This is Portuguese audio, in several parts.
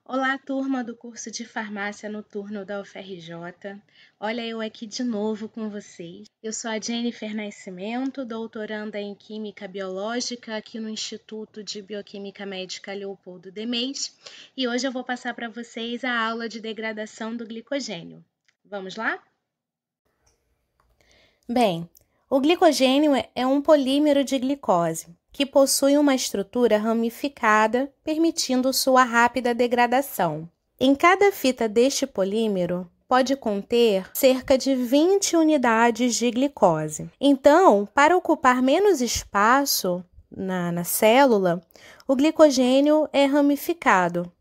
Olá, turma do curso de Farmácia Noturno da UFRJ. Olha eu aqui de novo com vocês. Eu sou a Jennifer Nascimento, doutoranda em Química Biológica aqui no Instituto de Bioquímica Médica Leopoldo Demés, e hoje eu vou passar para vocês a aula de degradação do glicogênio. Vamos lá? Bem, o glicogênio é um polímero de glicose, que possui uma estrutura ramificada, permitindo sua rápida degradação. Em cada fita deste polímero, pode conter cerca de 20 unidades de glicose. Então, para ocupar menos espaço na célula, o glicogênio é ramificado.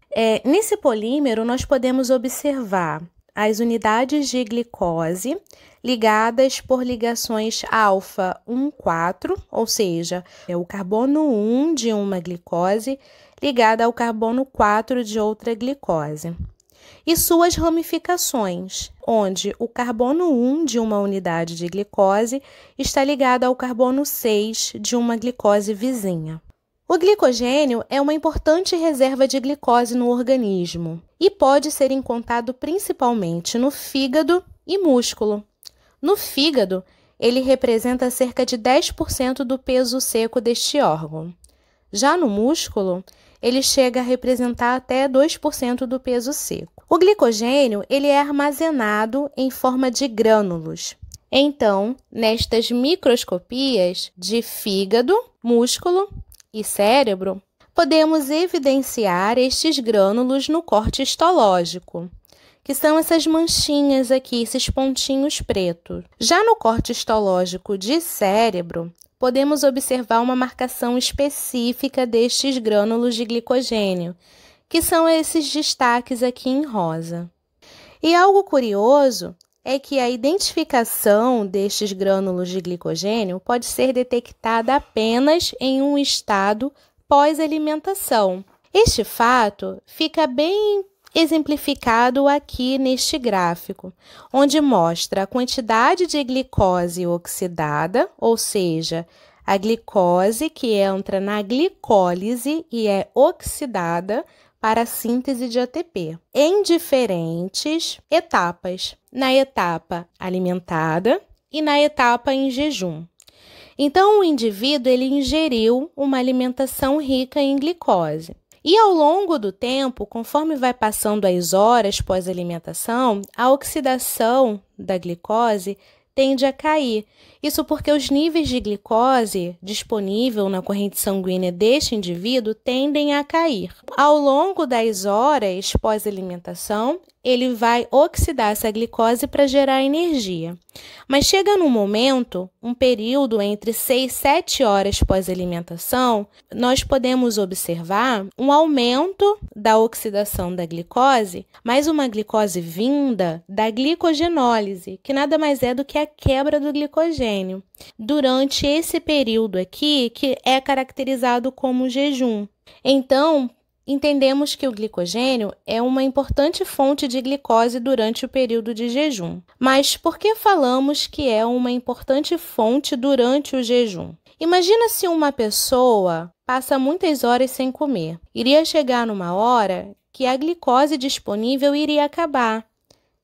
Nesse polímero, nós podemos observar as unidades de glicose ligadas por ligações alfa 1,4, ou seja, é o carbono 1 de uma glicose ligada ao carbono 4 de outra glicose. E suas ramificações, onde o carbono 1 de uma unidade de glicose está ligado ao carbono 6 de uma glicose vizinha. O glicogênio é uma importante reserva de glicose no organismo e pode ser encontrado principalmente no fígado e músculo. No fígado, ele representa cerca de 10% do peso seco deste órgão. Já no músculo, ele chega a representar até 2% do peso seco. O glicogênio ele é armazenado em forma de grânulos. Então, nestas microscopias de fígado, músculo e cérebro, podemos evidenciar estes grânulos no corte histológico, que são essas manchinhas aqui, esses pontinhos pretos. Já no corte histológico de cérebro, podemos observar uma marcação específica destes grânulos de glicogênio, que são esses destaques aqui em rosa. E algo curioso é que a identificação destes grânulos de glicogênio pode ser detectada apenas em um estado pós-alimentação. Este fato fica bem exemplificado aqui neste gráfico, onde mostra a quantidade de glicose oxidada, ou seja, a glicose que entra na glicólise e é oxidada para a síntese de ATP, em diferentes etapas, na etapa alimentada e na etapa em jejum. Então, o indivíduo ele ingeriu uma alimentação rica em glicose. E ao longo do tempo, conforme vai passando as horas pós-alimentação, a oxidação da glicose tende a cair. Isso porque os níveis de glicose disponível na corrente sanguínea deste indivíduo tendem a cair. Ao longo das horas pós-alimentação, ele vai oxidar essa glicose para gerar energia. Mas chega num momento, um período entre 6 e 7 horas pós-alimentação, nós podemos observar um aumento da oxidação da glicose, mas uma glicose vinda da glicogenólise, que nada mais é do que a quebra do glicogênio, durante esse período aqui, que é caracterizado como jejum. Então, entendemos que o glicogênio é uma importante fonte de glicose durante o período de jejum. Mas por que falamos que é uma importante fonte durante o jejum? Imagina se uma pessoa passa muitas horas sem comer. Iria chegar numa hora que a glicose disponível iria acabar.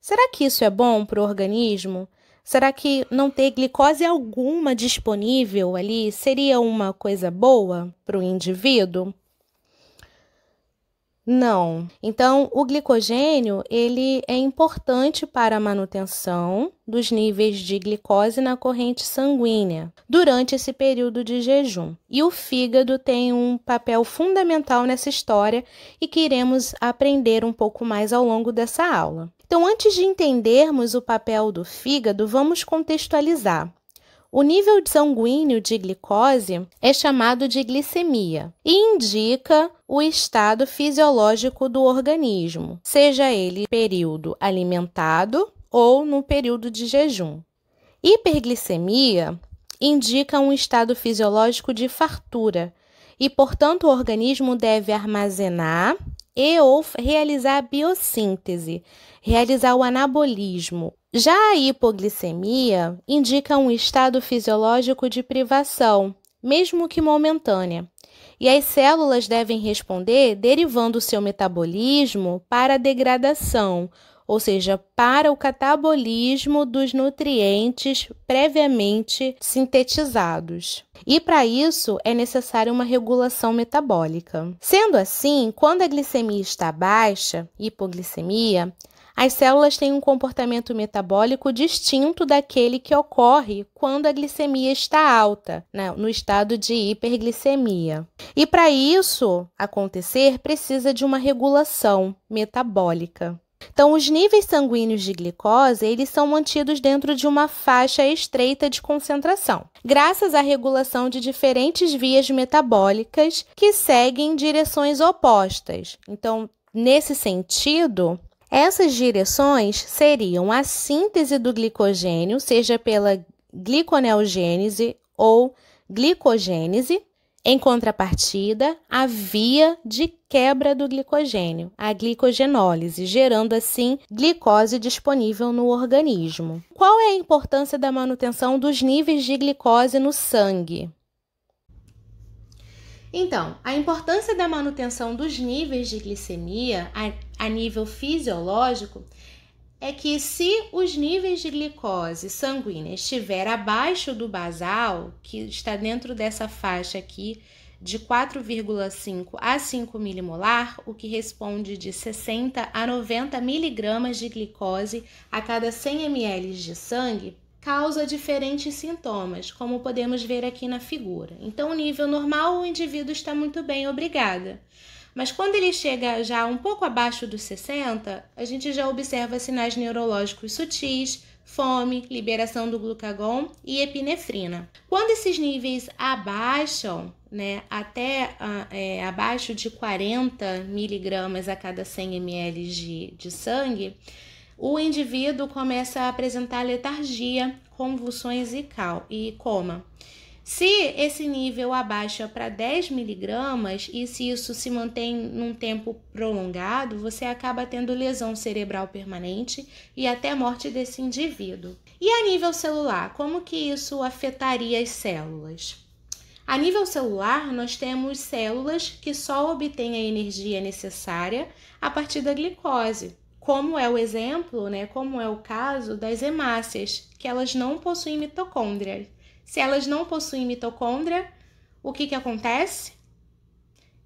Será que isso é bom para o organismo? Será que não ter glicose alguma disponível ali seria uma coisa boa para o indivíduo? Não. Então, o glicogênio ele é importante para a manutenção dos níveis de glicose na corrente sanguínea durante esse período de jejum. E o fígado tem um papel fundamental nessa história e que iremos aprender um pouco mais ao longo dessa aula. Então, antes de entendermos o papel do fígado, vamos contextualizar. O nível sanguíneo de glicose é chamado de glicemia e indica o estado fisiológico do organismo, seja ele período alimentado ou no período de jejum. Hiperglicemia indica um estado fisiológico de fartura e, portanto, o organismo deve armazenar e ou realizar a biossíntese, realizar o anabolismo. Já a hipoglicemia indica um estado fisiológico de privação, mesmo que momentânea, E as células devem responder derivando o seu metabolismo para a degradação, ou seja, para o catabolismo dos nutrientes previamente sintetizados. E para isso é necessária uma regulação metabólica. Sendo assim, quando a glicemia está baixa, hipoglicemia, as células têm um comportamento metabólico distinto daquele que ocorre quando a glicemia está alta, no estado de hiperglicemia. E para isso acontecer, precisa de uma regulação metabólica. Então, os níveis sanguíneos de glicose, eles são mantidos dentro de uma faixa estreita de concentração, graças à regulação de diferentes vias metabólicas que seguem direções opostas. Então, nesse sentido, essas direções seriam a síntese do glicogênio, seja pela gliconeogênese ou glicogênese. Em contrapartida, a via de quebra do glicogênio, a glicogenólise, gerando assim glicose disponível no organismo. Qual é a importância da manutenção dos níveis de glicose no sangue? Então, a importância da manutenção dos níveis de glicemia a nível fisiológico é que se os níveis de glicose sanguínea estiver abaixo do basal, que está dentro dessa faixa aqui de 4,5 a 5 milimolar, o que responde de 60 a 90 miligramas de glicose a cada 100 ml de sangue, causa diferentes sintomas, como podemos ver aqui na figura. Então, o nível normal, o indivíduo está muito bem, obrigada. Mas quando ele chega já um pouco abaixo dos 60, a gente já observa sinais neurológicos sutis, fome, liberação do glucagon e epinefrina. Quando esses níveis abaixam, até abaixo de 40 miligramas a cada 100 ml de sangue, o indivíduo começa a apresentar letargia, convulsões e coma. Se esse nível abaixa para 10 miligramas e se isso se mantém num tempo prolongado, você acaba tendo lesão cerebral permanente e até morte desse indivíduo. E a nível celular, como que isso afetaria as células? A nível celular, nós temos células que só obtêm a energia necessária a partir da glicose, como é o exemplo, como é o caso das hemácias, que elas não possuem mitocôndria. Se elas não possuem mitocôndria, o que acontece?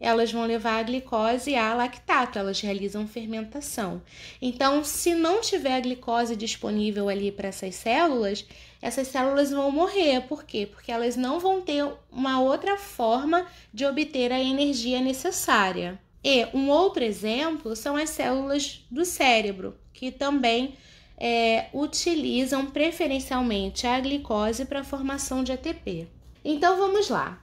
Elas vão levar a glicose a lactato, elas realizam fermentação. Então, se não tiver a glicose disponível ali para essas células vão morrer. Por quê? Porque elas não vão ter uma outra forma de obter a energia necessária. E um outro exemplo são as células do cérebro, que também utilizam preferencialmente a glicose para a formação de ATP. Então vamos lá.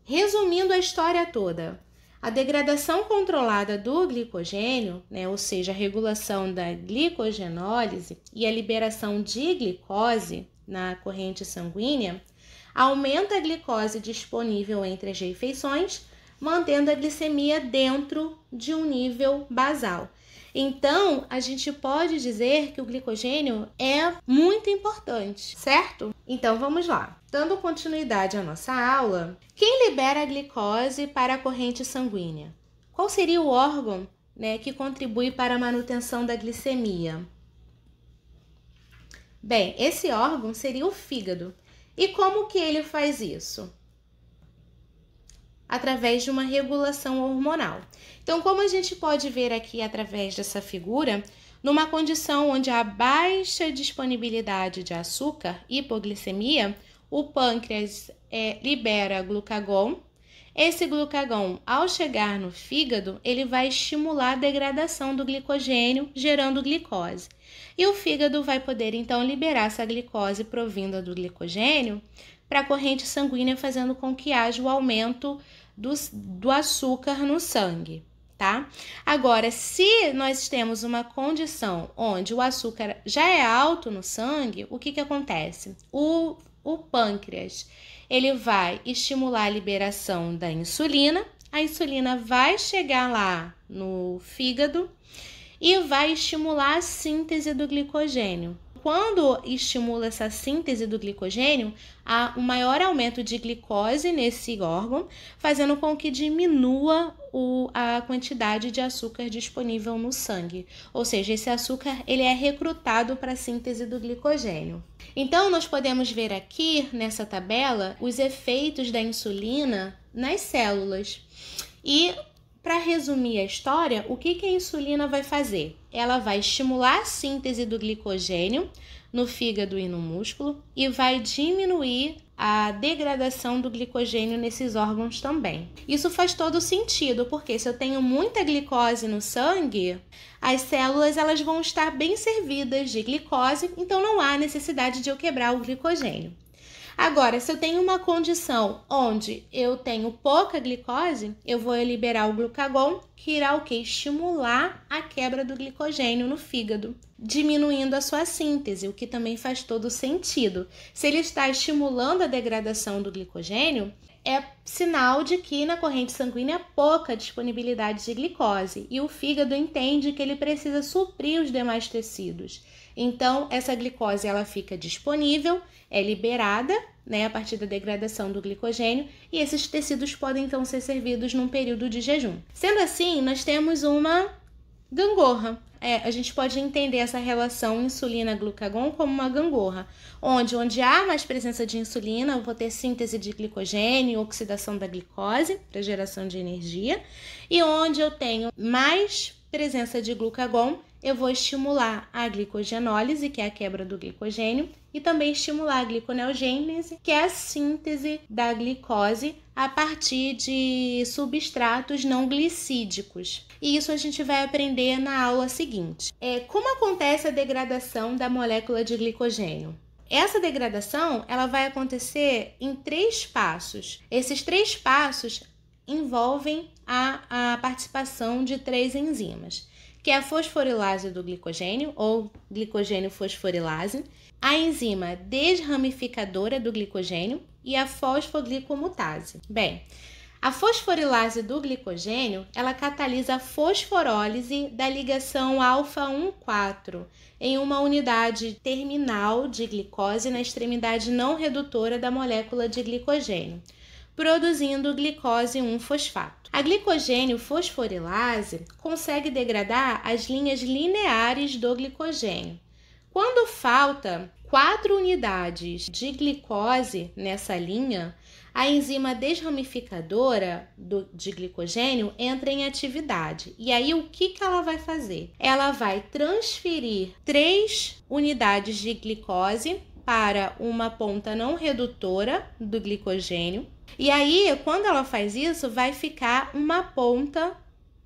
Resumindo a história toda, a degradação controlada do glicogênio, ou seja, a regulação da glicogenólise e a liberação de glicose na corrente sanguínea, aumenta a glicose disponível entre as refeições, mantendo a glicemia dentro de um nível basal. Então, a gente pode dizer que o glicogênio é muito importante, certo? Então, vamos lá. Dando continuidade à nossa aula, quem libera a glicose para a corrente sanguínea? Qual seria o órgão, que contribui para a manutenção da glicemia? Bem, esse órgão seria o fígado. E como que ele faz isso? Através de uma regulação hormonal. Então, como a gente pode ver aqui através dessa figura, numa condição onde há baixa disponibilidade de açúcar, hipoglicemia, o pâncreas libera glucagon. Esse glucagon, ao chegar no fígado, ele vai estimular a degradação do glicogênio, gerando glicose. E o fígado vai poder, então, liberar essa glicose provinda do glicogênio para a corrente sanguínea, fazendo com que haja o aumento do açúcar no sangue, tá? Agora, se nós temos uma condição onde o açúcar já é alto no sangue, o que acontece? O pâncreas, ele vai estimular a liberação da insulina, a insulina vai chegar lá no fígado e vai estimular a síntese do glicogênio. Quando estimula essa síntese do glicogênio, há um maior aumento de glicose nesse órgão, fazendo com que diminua a quantidade de açúcar disponível no sangue. Ou seja, esse açúcar ele é recrutado para a síntese do glicogênio. Então, nós podemos ver aqui nessa tabela os efeitos da insulina nas células. E, para resumir a história, o que a insulina vai fazer? Ela vai estimular a síntese do glicogênio no fígado e no músculo e vai diminuir a degradação do glicogênio nesses órgãos também. Isso faz todo sentido, porque se eu tenho muita glicose no sangue, as células elas vão estar bem servidas de glicose, então não há necessidade de eu quebrar o glicogênio. Agora, se eu tenho uma condição onde eu tenho pouca glicose, eu vou liberar o glucagon, que irá o quê? Estimular a quebra do glicogênio no fígado, diminuindo a sua síntese, o que também faz todo sentido. Se ele está estimulando a degradação do glicogênio, é sinal de que na corrente sanguínea há pouca disponibilidade de glicose e o fígado entende que ele precisa suprir os demais tecidos. Então, essa glicose ela fica disponível, é liberada, a partir da degradação do glicogênio, e esses tecidos podem então ser servidos num período de jejum. Sendo assim, nós temos uma gangorra. A gente pode entender essa relação insulina-glucagon como uma gangorra, onde há mais presença de insulina, eu vou ter síntese de glicogênio, oxidação da glicose para geração de energia, e onde eu tenho mais presença de glucagon, eu vou estimular a glicogenólise, que é a quebra do glicogênio, e também estimular a gliconeogênese, que é a síntese da glicose a partir de substratos não glicídicos. E isso a gente vai aprender na aula seguinte. Como acontece a degradação da molécula de glicogênio? Essa degradação ela vai acontecer em 3 passos. Esses 3 passos envolvem a participação de 3 enzimas, que é a fosforilase do glicogênio, ou glicogênio fosforilase, a enzima desramificadora do glicogênio e a fosfoglicomutase. Bem, a fosforilase do glicogênio, ela catalisa a fosforólise da ligação alfa-1,4 em uma unidade terminal de glicose na extremidade não redutora da molécula de glicogênio, produzindo glicose 1-fosfato. A glicogênio fosforilase consegue degradar as linhas lineares do glicogênio. Quando falta 4 unidades de glicose nessa linha, a enzima desramificadora de glicogênio entra em atividade. E aí, o que ela vai fazer? Ela vai transferir 3 unidades de glicose para uma ponta não redutora do glicogênio. E aí, quando ela faz isso, vai ficar uma ponta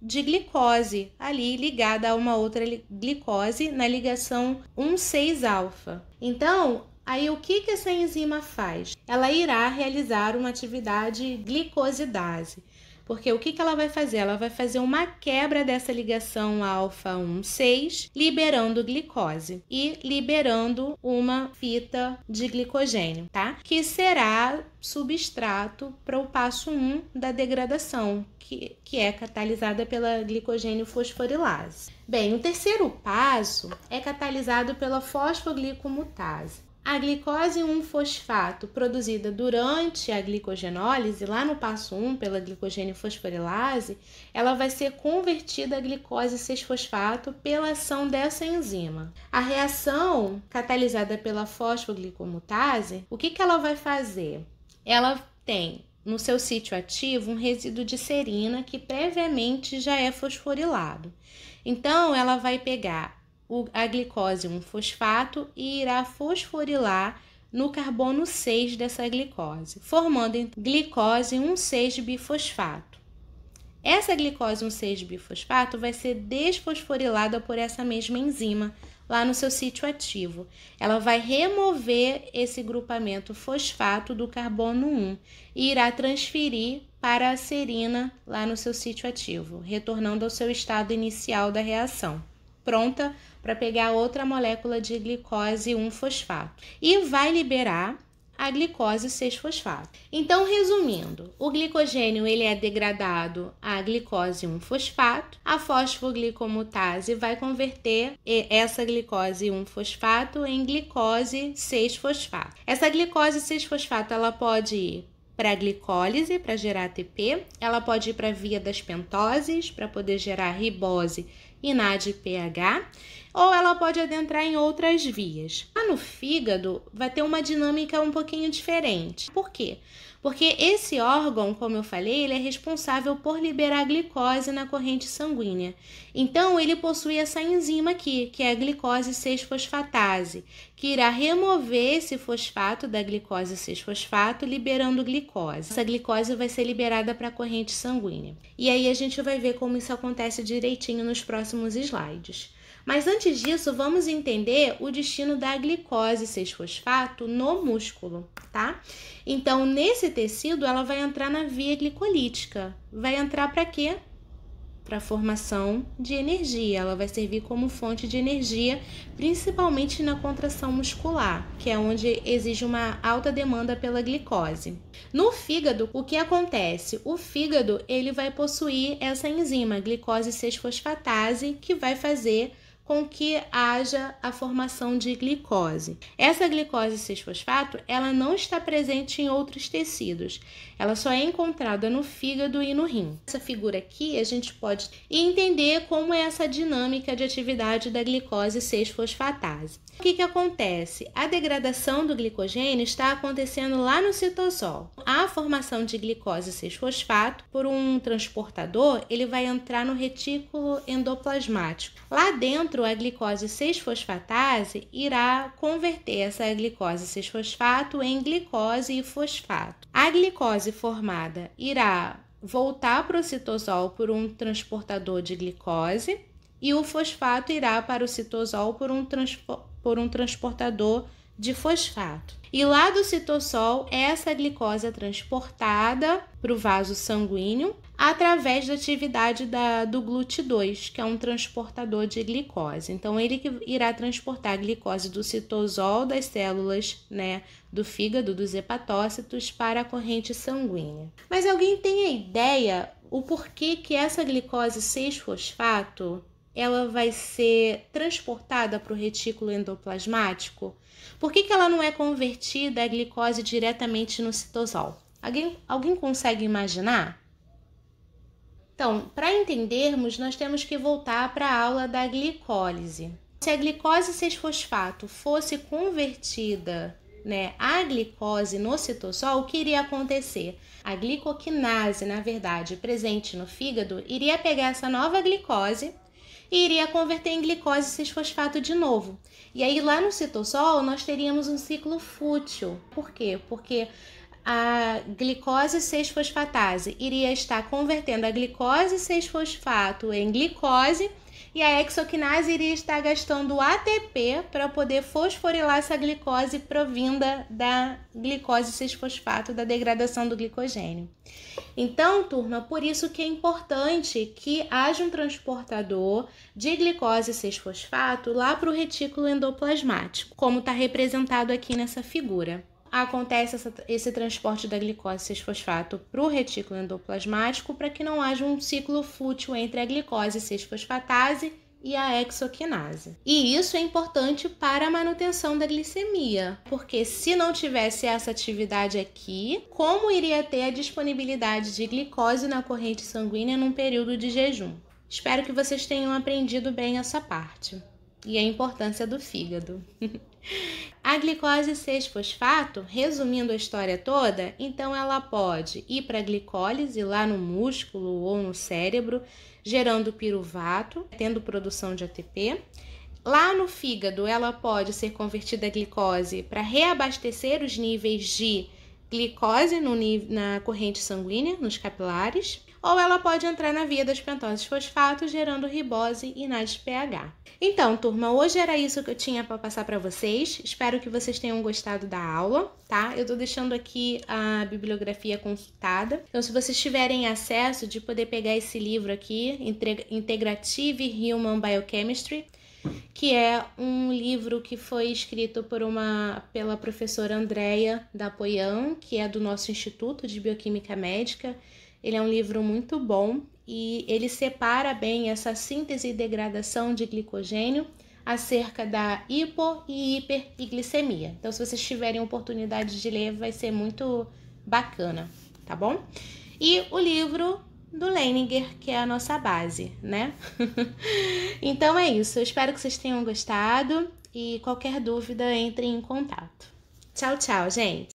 de glicose ali ligada a uma outra glicose na ligação 1,6-alfa. Então, aí o que essa enzima faz? Ela irá realizar uma atividade glicosidase. Porque o que ela vai fazer? Ela vai fazer uma quebra dessa ligação alfa-1,6, liberando glicose e liberando uma fita de glicogênio, tá? Que será substrato para o passo 1 da degradação, que é catalisada pela glicogênio fosforilase. Bem, o terceiro passo é catalisado pela fosfoglicomutase. A glicose 1-fosfato produzida durante a glicogenólise, lá no passo 1, pela glicogênio fosforilase, ela vai ser convertida a glicose 6-fosfato pela ação dessa enzima. A reação catalisada pela fosfoglicomutase, o que ela vai fazer? Ela tem no seu sítio ativo um resíduo de serina que previamente já é fosforilado. Então, ela vai pegar a glicose 1-fosfato e irá fosforilar no carbono 6 dessa glicose, formando glicose 1,6-bifosfato. Essa glicose 1,6-bifosfato vai ser desfosforilada por essa mesma enzima lá no seu sítio ativo. Ela vai remover esse grupamento fosfato do carbono 1 e irá transferir para a serina lá no seu sítio ativo, retornando ao seu estado inicial da reação, pronta para pegar outra molécula de glicose 1-fosfato. E vai liberar a glicose 6-fosfato. Então, resumindo, o glicogênio ele é degradado a glicose 1-fosfato, a fosfoglicomutase vai converter essa glicose 1-fosfato em glicose 6-fosfato. Essa glicose 6-fosfato ela pode ir para a glicólise, para gerar ATP, ela pode ir para a via das pentoses, para poder gerar ribose e NADPH, ou ela pode adentrar em outras vias. Lá no fígado vai ter uma dinâmica um pouquinho diferente. Por quê? Porque esse órgão, como eu falei, ele é responsável por liberar glicose na corrente sanguínea. Então, ele possui essa enzima aqui, que é a glicose 6-fosfatase, que irá remover esse fosfato da glicose 6-fosfato, liberando glicose. Essa glicose vai ser liberada para a corrente sanguínea. E aí a gente vai ver como isso acontece direitinho nos próximos slides. Mas antes disso, vamos entender o destino da glicose 6-fosfato no músculo, tá? Então, nesse tecido, ela vai entrar na via glicolítica. Vai entrar para quê? Para a formação de energia. Ela vai servir como fonte de energia, principalmente na contração muscular, que é onde exige uma alta demanda pela glicose. No fígado, o que acontece? O fígado ele vai possuir essa enzima, glicose 6-fosfatase, que vai fazer com que haja a formação de glicose. Essa glicose 6-fosfato, ela não está presente em outros tecidos. Ela só é encontrada no fígado e no rim. Essa figura aqui, a gente pode entender como é essa dinâmica de atividade da glicose 6-fosfatase. O que acontece? A degradação do glicogênio está acontecendo lá no citosol. A formação de glicose 6-fosfato por um transportador, ele vai entrar no retículo endoplasmático. Lá dentro, a glicose 6-fosfatase irá converter essa glicose 6-fosfato em glicose e fosfato. A glicose formada irá voltar para o citosol por um transportador de glicose e o fosfato irá para o citosol por um transportador de fosfato. E lá do citossol, essa glicose é transportada para o vaso sanguíneo através da atividade do GLUT2, que é um transportador de glicose. Então, ele que irá transportar a glicose do citosol das células, do fígado, dos hepatócitos, para a corrente sanguínea. Mas alguém tem a ideia o porquê que essa glicose 6-fosfato ela vai ser transportada para o retículo endoplasmático? Por que ela não é convertida a glicose diretamente no citosol? Alguém consegue imaginar? Então, para entendermos, nós temos que voltar para a aula da glicólise. Se a glicose 6-fosfato fosse convertida a glicose no citosol, o que iria acontecer? A glicoquinase, na verdade, presente no fígado, iria pegar essa nova glicose e iria converter em glicose 6-fosfato de novo. E aí lá no citossol nós teríamos um ciclo fútil. Por quê? Porque a glicose 6-fosfatase iria estar convertendo a glicose 6-fosfato em glicose e a hexoquinase iria estar gastando ATP para poder fosforilar essa glicose provinda da glicose 6-fosfato, da degradação do glicogênio. Então, turma, por isso que é importante que haja um transportador de glicose 6-fosfato lá para o retículo endoplasmático, como está representado aqui nessa figura. Acontece esse transporte da glicose 6-fosfato para o retículo endoplasmático para que não haja um ciclo fútil entre a glicose 6-fosfatase e a hexoquinase. E isso é importante para a manutenção da glicemia, porque se não tivesse essa atividade aqui, como iria ter a disponibilidade de glicose na corrente sanguínea num período de jejum? Espero que vocês tenham aprendido bem essa parte e a importância do fígado. A glicose 6-fosfato, resumindo a história toda, então ela pode ir para a glicólise lá no músculo ou no cérebro, gerando piruvato, tendo produção de ATP. Lá no fígado, ela pode ser convertida a glicose para reabastecer os níveis de glicose na corrente sanguínea, nos capilares, ou ela pode entrar na via das pentoses fosfato, gerando ribose e NADPH. Então, turma, hoje era isso que eu tinha para passar para vocês. Espero que vocês tenham gostado da aula, tá? Eu tô deixando aqui a bibliografia consultada. Então, se vocês tiverem acesso de poder pegar esse livro aqui, Integrative Human Biochemistry, que é um livro que foi escrito pela professora Andrea Dapoian, que é do nosso Instituto de Bioquímica Médica. Ele é um livro muito bom e ele separa bem essa síntese e degradação de glicogênio acerca da hipo- e hiperglicemia. Então, se vocês tiverem oportunidade de ler, vai ser muito bacana, tá bom? E o livro do Leininger, que é a nossa base, né? Então é isso, eu espero que vocês tenham gostado e qualquer dúvida, entrem em contato. Tchau, tchau, gente!